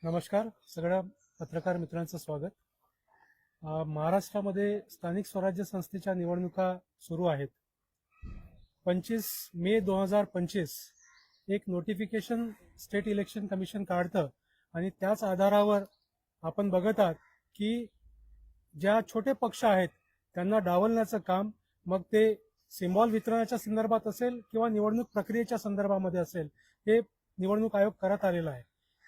नमस्कार सगळ्या पत्रकार मित्रांचं स्वागत. महाराष्ट्रामध्ये स्थानिक स्वराज्य संस्थेच्या निवडणुका सुरू आहेत. 25 मे 2025 एक नोटिफिकेशन स्टेट इलेक्शन कमिशन काढतं आणि त्याच आधारावर आपण बघत आहात की ज्या छोटे पक्ष आहेत त्यांना डावलण्याचं काम, मग ते सिम्बॉल वितरणाच्या संदर्भात असेल किंवा निवडणूक प्रक्रियेच्या संदर्भामध्ये असेल, हे निवडणूक आयोग करत आलेला आहे.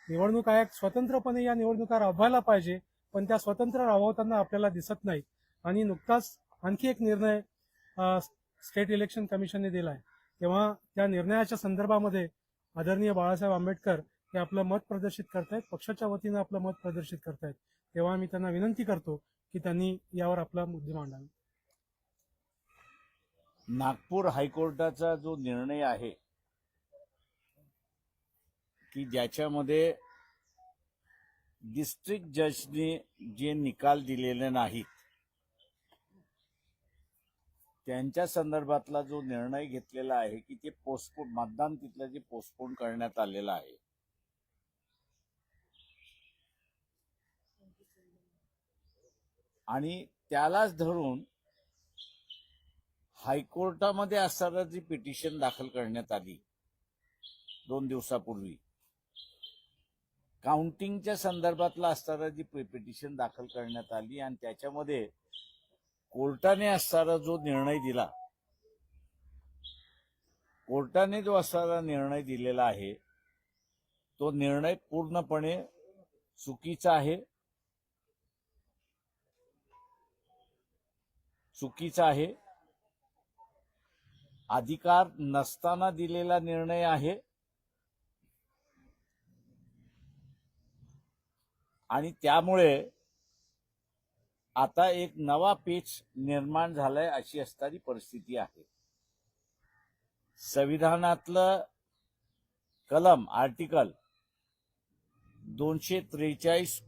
निवडणूक आयोग स्वतंत्रपणे या निवडणुका राबवायला पाहिजे, पण त्या स्वतंत्र राबवताना आपल्याला दिसत नाही. आणि नुकताच आणखी एक निर्णय स्टेट इलेक्शन कमिशनने दिला आहे. तेव्हा त्या निर्णयाच्या संदर्भामध्ये आदरणीय बाळासाहेब आंबेडकर हे आपलं मत प्रदर्शित करतायत, पक्षाच्या वतीनं आपलं मत प्रदर्शित करतायत. तेव्हा मी त्यांना विनंती करतो की त्यांनी यावर आपला मुद्दे मांडावे. नागपूर हायकोर्टाचा जो निर्णय आहे की ज्याच्यामध्ये डिस्ट्रिक्ट जजने जे निकाल दिलेले नाहीत त्यांच्या संदर्भातला जो निर्णय घेतलेला आहे की ते पोस्टपोन, मतदान तिथलं जे पोस्टपोन करण्यात आलेलं आहे, आणि त्यालाच धरून हायकोर्टामध्ये असताना जी पिटिशन दाखल करण्यात आली 2 दिवसापूर्वी, काउंटिंगच्या संदर्भातला असताना जी पिटिशन दाखल करण्यात आली आणि त्याच्यामध्ये कोर्टाने असताना जो निर्णय दिला, कोर्टाने जो असणारा निर्णय दिलेला आहे तो निर्णय पूर्णपणे चुकीचा आहे. अधिकार नसताना दिलेला निर्णय आहे आणि त्यामुळे आता एक नवा पेच निर्माण झालाय अशी असणारी परिस्थिती आहे. संविधानातलं कलम आर्टिकल 243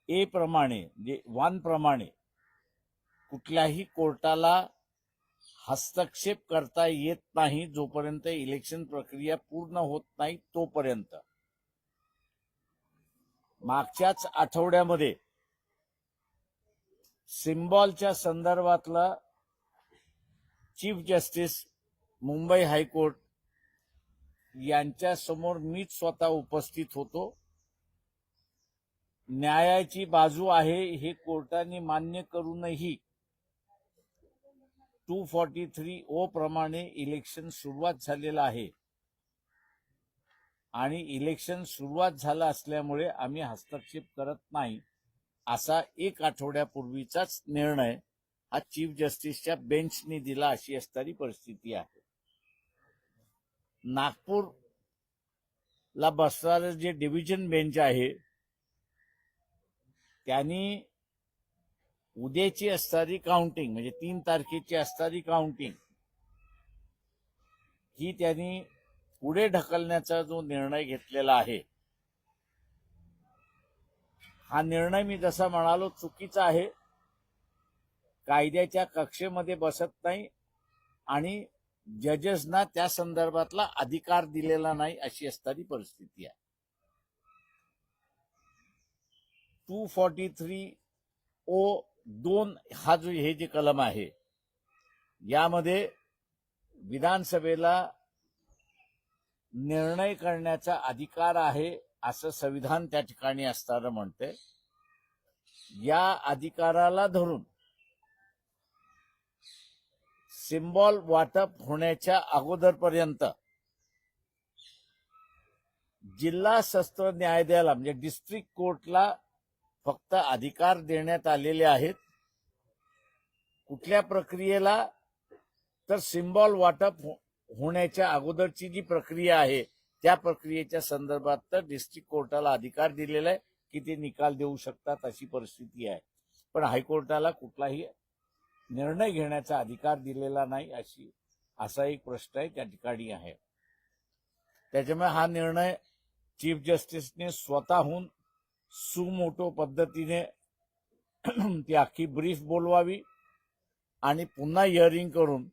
ए प्रमाणे, म्हणजे 1 प्रमाणे कुठल्याही कोर्टाला हस्तक्षेप करता येत नाही जोपर्यंत इलेक्शन प्रक्रिया पूर्ण होत नाही तोपर्यंत. मागच्याच आठवड्यामध्ये सिम्बॉलच्या संदर्भातला चीफ जस्टिस मुंबई हायकोर्ट यांच्या समोर मीच स्वतः उपस्थित होतो. न्यायाची बाजू आहे हे कोर्टाने मान्य करूनही 243 प्रमाणे इलेक्शन सुरुवात झालेलं आहे आणि इलेक्शन सुरुवात झालं असल्यामुळे आम्ही हस्तक्षेप करत नाही असा 1 आठवड्यापूर्वीचाच निर्णय हा चीफ जस्टिसच्या बेंचने दिला अशी असणारी परिस्थिती आहे. नागपूरला बसणारं जे डिव्हिजन बेंच आहे त्यांनी उद्याची असणारी काउंटिंग, म्हणजे 3 तारखेची असणारी काउंटिंग ही त्यांनी पुढे ढकलण्याचा जो निर्णय घेतलेला आहे, हा निर्णय मी जसा म्हणालो चुकीचा आहे, कायद्याच्या कक्षेमध्ये बसत नाही आणि जजेसना त्या संदर्भातला अधिकार दिलेला नाही अशी असणारी परिस्थिती आहे. 243(2) हा जो हे जे कलम आहे यामध्ये विधानसभेला निर्णय करण्याचा अधिकार आहे असं संविधान त्या ठिकाणी असताना म्हणते. या अधिकाराला धरून सिम्बॉल वाटप होण्याच्या अगोदरपर्यंत जिल्हा सत्र न्यायालयाला, म्हणजे डिस्ट्रिक्ट कोर्टला फक्त अधिकार देण्यात आलेले आहेत. कुठल्या प्रक्रियेला तर सिम्बॉल वाटप होण्याच्या अगोदरची जी प्रक्रिया आहे त्या प्रक्रियेच्या संदर्भात तर डिस्ट्रिक्ट कोर्टाला अधिकार दिलेला आहे की ते निकाल देऊ शकतात अशी परिस्थिती आहे. पण हायकोर्टाला कुठलाही निर्णय घेण्याचा अधिकार दिलेला नाही असा एक प्रश्न आहे त्या ठिकाणी आहे. त्याच्यामुळे हा निर्णय चीफ जस्टिसने स्वतःहून सुमोटो पद्धतीने ती अख्खी ब्रीफ बोलवावी आणि पुन्हा हिअरिंग करून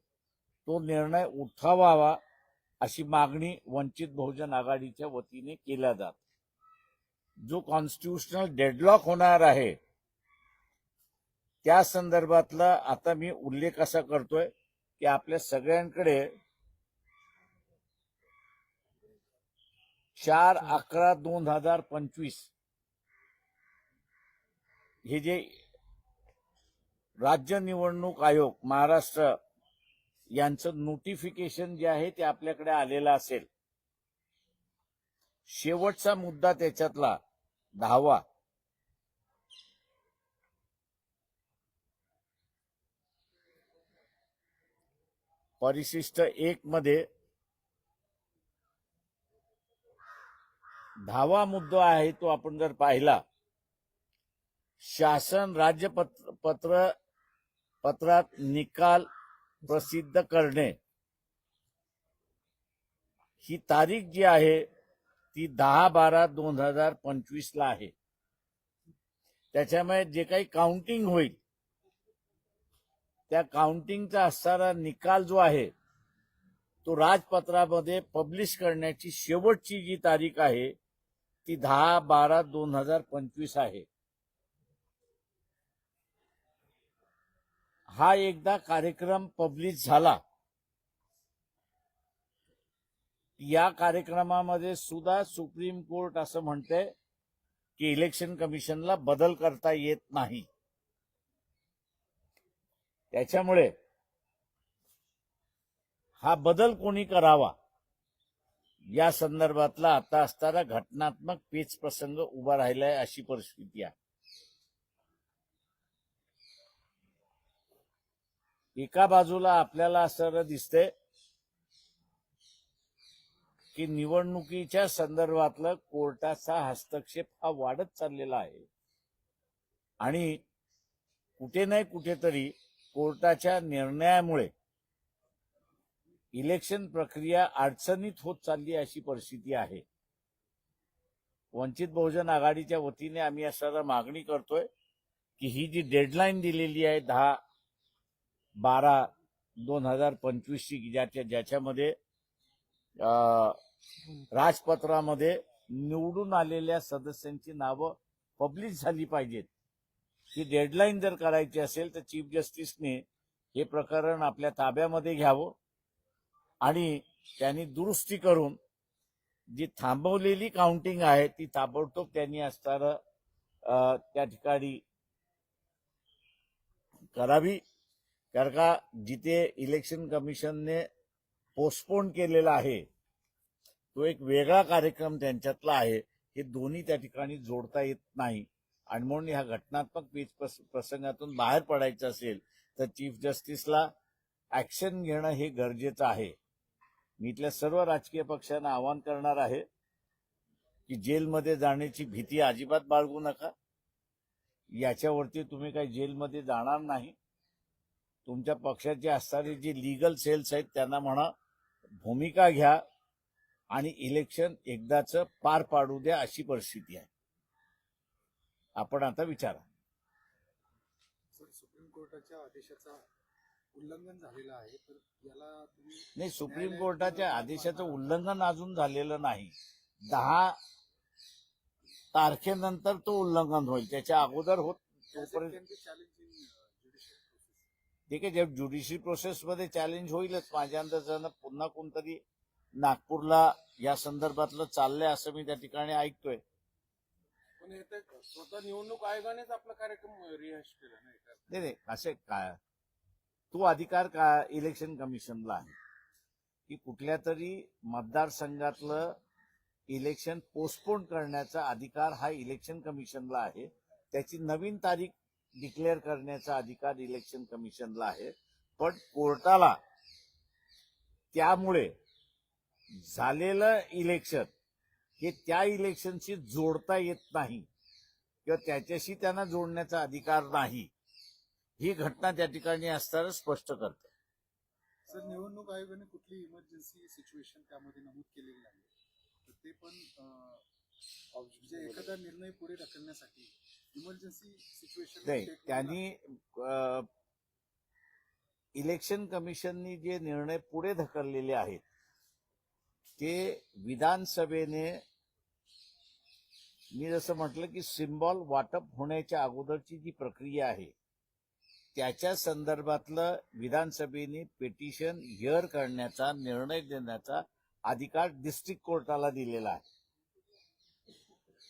तो निर्णय उठवावा अशी मागणी वंचित बहुजन आघाडीच्या वतीने केल्या जात. जो कॉन्स्टिट्यूशनल डेडलॉक होणार आहे त्या संदर्भातला आता मी उल्लेख असा करतोय की आपल्या सगळ्यांकडे 4/11/2025 हे जे राज्य निवडणूक आयोग महाराष्ट्र यांचं नोटिफिकेशन जे आहे ते आपल्याकडे आलेलं असेल. शेवटचा मुद्दा त्याच्यातला 10वा परिशिष्ट 1 मध्ये 10वा मुद्दा आहे तो आपण जर पाहिला, शासन पत्रात निकाल प्रसिद्ध करणे ही तारीख जी आहे ती 10/12/2025 ला आहे. त्याच्यामुळे जे काही काउंटिंग होईल त्या काउंटिंगचा असणारा निकाल जो आहे तो राजपत्रामध्ये पब्लिश करण्याची शेवटची जी तारीख आहे ती 10/12/2025 आहे. हा एकदा कार्यक्रम पब्लिश झाला, या कार्यक्रमामध्ये सुद्धा सुप्रीम कोर्ट असं म्हणते की इलेक्शन कमिशनला बदल करता येत नाही. त्याच्यामुळे हा बदल कोणी करावा या संदर्भातला आता असताना घटनात्मक पेच प्रसंग उभा राहिलाय अशी परिस्थिती आहे. एका बाजूला आपल्याला असं दिसतंय की निवडणुकीच्या संदर्भातलं कोर्टाचा हस्तक्षेप हा वाढत चाललेला आहे आणि कुठे नाही कुठेतरी कोर्टाच्या निर्णयामुळे इलेक्शन प्रक्रिया अडचणीत होत चालली अशी परिस्थिती आहे. वंचित बहुजन आघाडीच्या वतीने आम्ही असं मागणी करतोय की ही जी डेडलाईन दिलेली आहे 10/12/2025 ची ज्याच्यामध्ये राजपत्रामध्ये निवडून आलेल्या सदस्यांची नावं पब्लिश झाली पाहिजेत. ही डेडलाईन जर करायची असेल तर चीफ जस्टिसने हे प्रकरण आपल्या ताब्यामध्ये घ्यावं आणि त्यांनी दुरुस्ती करून जी थांबवलेली काउंटिंग आहे ती ताबडतोब त्यांनी असणारं त्या ठिकाणी करावी. कारण का जिथे इलेक्शन कमिशनने पोस्टपोन केलेला आहे तो एक वेगळा कार्यक्रम त्यांच्यातला आहे, हे दोन्ही त्या ठिकाणी जोडता येत नाही. आणि म्हणून ह्या घटनात्मक पेच प्रसंगातून बाहेर पडायचं असेल तर चीफ जस्टिसला ऍक्शन घेणं हे गरजेचं आहे. मी इथल्या सर्व राजकीय पक्षांना आवाहन करणार आहे की जेलमध्ये जाण्याची भीती अजिबात बाळगू नका. याच्यावरती तुम्ही काही जेलमध्ये जाणार नाही. तुमच्या पक्षाचे असणारे जे लीगल सेल्स आहेत त्यांना म्हणा भूमिका घ्या आणि इलेक्शन एकदाच पार पाडू द्या अशी परिस्थिती आहे. आपण आता विचारा. सुप्रीम कोर्टाच्या आदेशाचा उल्लंघन झालेलं आहे, तर याला तुम्ही नाही, सुप्रीम कोर्टाच्या आदेशाचं उल्लंघन अजून झालेलं नाही. 10 तारखेनंतर तो उल्लंघन होईल, त्याच्या अगोदर होत तोपर्यंत ठीक आहे. जेव्हा ज्युडिशियल प्रोसेसमध्ये चॅलेंज होईलच माझ्या अंदाजानं. पुन्हा कोणतरी नागपूरला या संदर्भातलं चाललंय असं मी त्या ठिकाणी ऐकतोय. पण स्वतः निवडणूक आयोगानेच आपला कार्यक्रम रिहाश केला नाही असे काय तो अधिकार का इलेक्शन कमिशनला आहे की कुठल्या तरी मतदारसंघातलं इलेक्शन पोस्टपोन करण्याचा अधिकार हा इलेक्शन कमिशनला आहे. त्याची नवीन तारीख डिक्लेअर करण्याचा अधिकार इलेक्शन कमिशनला आहे. पण कोर्टाला त्यामुळे झालेलं इलेक्शन हे त्या इलेक्शनशी जोडता येत नाही किंवा त्याच्याशी त्यांना जोडण्याचा अधिकार नाही, ही घटना त्या ठिकाणी असताना स्पष्ट करते. सर, निवडणूक आयोगाने कुठली इमर्जन्सी सिच्युएशन त्यामध्ये नमूद केलेली नाही, तर ते पण म्हणजे एखादा निर्णय पुढे ढकलण्यासाठी इमर्जन्सी सिच्युएशन नाही, त्यांनी इलेक्शन कमिशननी जे निर्णय पुढे ढकललेले आहेत ते विधानसभेने मी जसं म्हटलं की सिम्बॉल वाटप होण्याच्या अगोदरची जी प्रक्रिया आहे त्याच्या संदर्भातलं विधानसभेने पिटिशन हिअर करण्याचा निर्णय देण्याचा अधिकार डिस्ट्रिक्ट कोर्टाला दिलेला आहे.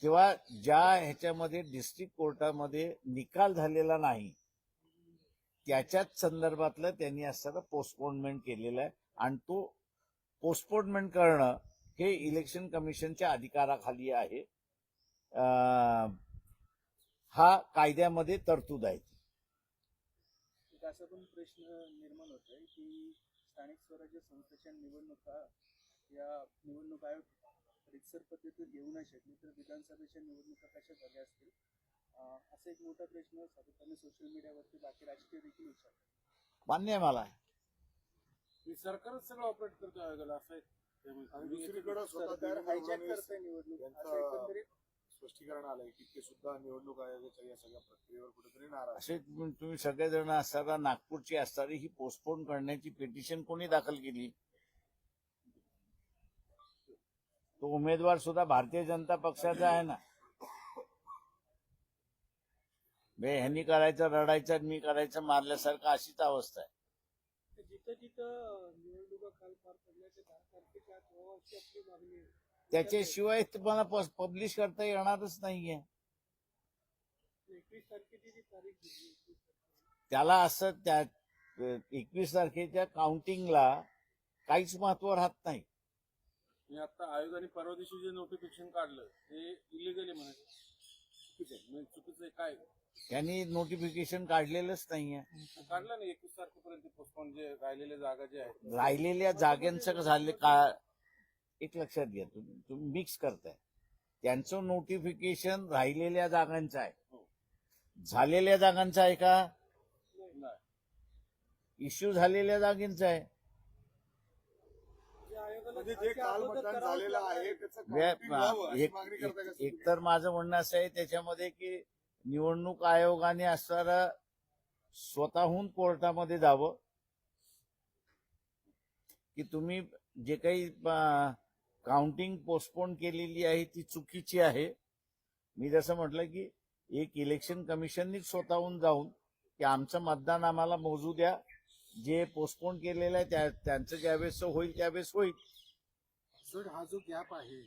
तेव्हा ज्या ह्याच्यामध्ये डिस्ट्रिक्ट कोर्टामध्ये निकाल झालेला नाही त्याच्याच संदर्भातलं त्यांनी असताना पोस्टपोनमेंट केलेलं आहे आणि तो पोस्टपोनमेंट करणं हे इलेक्शन कमिशनच्या अधिकाराखाली आहे. हा कायद्यामध्ये तरतूद आहे. एक असा पण प्रश्न निर्माण होतोय की स्थानिक स्वराज्य संस्थेच्या निवडणुका या निवडणूक आयोग रितसर पद्धतीत घेऊ नाही शकले तर विधानसभेच्या निवडणुका कशा झाल्या असतील असा एक मोठा प्रश्न सातत्याने सोशल मीडियावरती बाकी राजकीय देखील विचारतात. मान्य आहे मला. सरकारच सगळं ऑपरेट करतो आयोगाला असं आहे. आणि दुसरीकडे स्वतः सरकार देवेंद्र हायजॅक फडणवीस करतंय निवडणूक यांचा असं एकंदरीत स्पष्टीकरण आलंय की ते सुद्धा निवडणूक आयोगाच्या या सगळ्या प्रक्रियेवर कुठेतरी नाराज असे तुम्ही सगळेजण असताना नागपूरची असणारी ही पोस्टपोन करण्याची पिटिशन कोणी दाखल केली? तो उमेदवार सुद्धा भारतीय जनता पक्षाचा आहे ना. ह्यांनी करायचं रडायचं मी करायचं मारल्यासारखं अशीच अवस्था आहे. जिथं जिथं निवडणुका काल पार पडल्या ते 10 तारखेच्या आत व्हावं अशी आपली मागणी आहे. त्याच्याशिवाय तुम्हाला पब्लिश करता येणारच नाहीये. 21 तारखेची जी तारीख दिली 21 तारखेला, त्याला असं त्या 21 तारखेच्या काउंटिंगला काहीच महत्व राहत नाही. मी आता आयोगाने परवा दिवशी जे नोटिफिकेशन काढलं ते इलिगल आहे म्हणायचं चुकीचं आहे. म्हणजे चुकीचं आहे काय त्यांनी नोटिफिकेशन काढलेलंच नाहीये. काढलं नाही 21 तारखेपर्यंत पोस्टपोन जे राहिलेल्या जागा जे आहेत राहिलेल्या जागांचं झाले का एक लक्षात घ्या. तुम्ही मिक्स करताय. त्यांचं नोटिफिकेशन राहिलेल्या जागांचं आहे. झालेल्या जागांचं आहे का? नाही. इश्यू झालेल्या जागेंचं आहे. जे आयोगाला म्हणजे जे जायच्या काल अगोदर मतदान करावंच झालेलं लागणार. आहे त्याचं counting व्हावं अशी मागणी करताय का तुम्ही? एक तर माझं म्हणणं असं आहे त्याच्यामध्ये की निवडणूक आयोगाने असणारं स्वतःहून कोर्टामध्ये जावं की तुम्ही जे काही काउंटिंग पोस्टपोन केलेली आहे ती चुकीची आहे. मी जसं म्हटलं की एक इलेक्शन कमिशननीच स्वतःहून जाऊन की आमचं मतदान आम्हाला मोजू द्या, जे पोस्टपोन केलेलं आहे त्यांचं ज्यावेळेस होईल त्यावेळेस होईल. सर हा जो गॅप आहे